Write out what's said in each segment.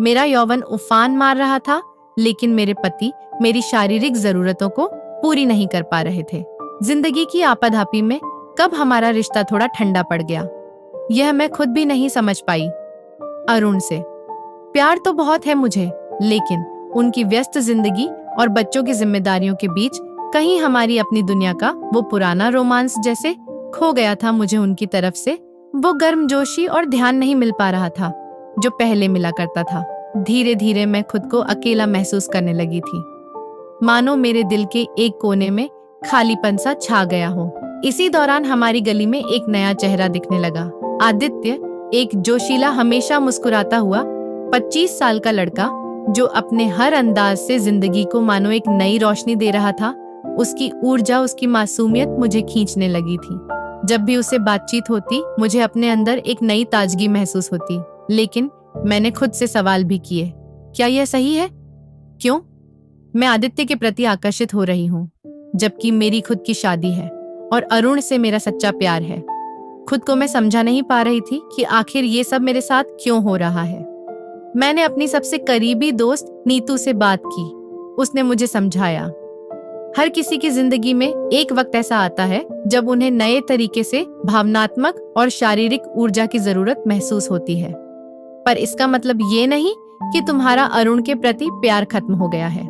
मेरा यौवन उफान मार रहा था, लेकिन मेरे पति मेरी शारीरिक जरूरतों को पूरी नहीं कर पा रहे थे। जिंदगी की आपाधापी में कब हमारा रिश्ता थोड़ा ठंडा पड़ गया, यह मैं खुद भी नहीं समझ पाई। अरुण से प्यार तो बहुत है मुझे, लेकिन उनकी व्यस्त जिंदगी और बच्चों की जिम्मेदारियों के बीच कहीं हमारी अपनी दुनिया का वो पुराना रोमांस जैसे खो गया था। मुझे उनकी तरफ से वो गर्मजोशी और ध्यान नहीं मिल पा रहा था जो पहले मिला करता था। धीरे धीरे मैं खुद को अकेला महसूस करने लगी थी, मानो मेरे दिल के एक कोने में खालीपन सा छा गया हो। इसी दौरान हमारी गली में एक नया चेहरा दिखने लगा। आदित्य, एक जोशीला, हमेशा मुस्कुराता हुआ 25 साल का लड़का जो अपने हर अंदाज से जिंदगी को मानो एक नई रोशनी दे रहा था। उसकी ऊर्जा, उसकी मासूमियत मुझे खींचने लगी थी। जब भी उससे बातचीत होती, मुझे अपने अंदर एक नई ताजगी महसूस होती। लेकिन मैंने खुद से सवाल भी किए, क्या यह सही है? क्यों मैं आदित्य के प्रति आकर्षित हो रही हूँ, जबकि मेरी खुद की शादी है और अरुण से मेरा सच्चा प्यार है। खुद को मैं समझा नहीं पा रही थी कि आखिर ये सब मेरे साथ क्यों हो रहा है। मैंने अपनी सबसे करीबी दोस्त नीतू से बात की। उसने मुझे समझाया, हर किसी की जिंदगी में एक वक्त ऐसा आता है जब उन्हें नए तरीके से भावनात्मक और शारीरिक ऊर्जा की जरूरत महसूस होती है। पर इसका मतलब ये नहीं कि तुम्हारा अरुण के प्रति प्यार खत्म हो गया है।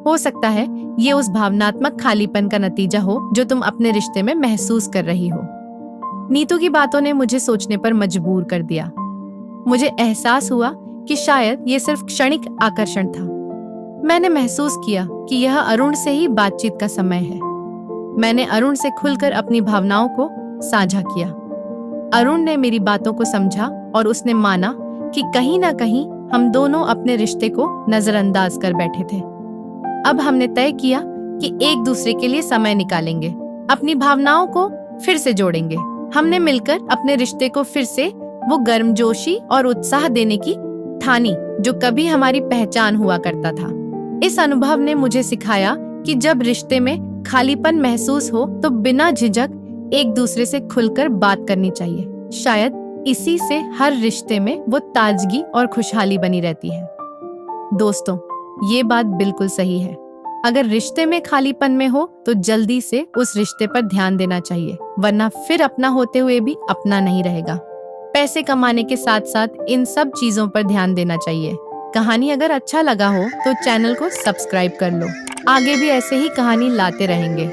हो सकता है ये उस भावनात्मक खालीपन का नतीजा हो जो तुम अपने रिश्ते में महसूस कर रही हो। नीतू की बातों ने मुझे सोचने पर मजबूर कर दिया। मुझे एहसास हुआ कि शायद ये सिर्फ क्षणिक आकर्षण था। मैंने महसूस किया कि यह अरुण से ही बातचीत का समय है। मैंने अरुण से खुलकर अपनी भावनाओं को साझा किया। अरुण ने मेरी बातों को समझा और उसने माना कि कहीं ना कहीं हम दोनों अपने रिश्ते को नजरअंदाज कर बैठे थे। अब हमने तय किया कि एक दूसरे के लिए समय निकालेंगे, अपनी भावनाओं को फिर से जोड़ेंगे। हमने मिलकर अपने रिश्ते को फिर से वो गर्मजोशी और उत्साह देने की ठानी जो कभी हमारी पहचान हुआ करता था। इस अनुभव ने मुझे सिखाया कि जब रिश्ते में खालीपन महसूस हो तो बिना झिझक एक दूसरे से खुलकर बात करनी चाहिए। शायद इसी से हर रिश्ते में वो ताजगी और खुशहाली बनी रहती है। दोस्तों, ये बात बिल्कुल सही है। अगर रिश्ते में खालीपन में हो तो जल्दी से उस रिश्ते पर ध्यान देना चाहिए, वरना फिर अपना होते हुए भी अपना नहीं रहेगा। पैसे कमाने के साथ साथ इन सब चीजों पर ध्यान देना चाहिए। कहानी अगर अच्छा लगा हो तो चैनल को सब्सक्राइब कर लो। आगे भी ऐसे ही कहानी लाते रहेंगे।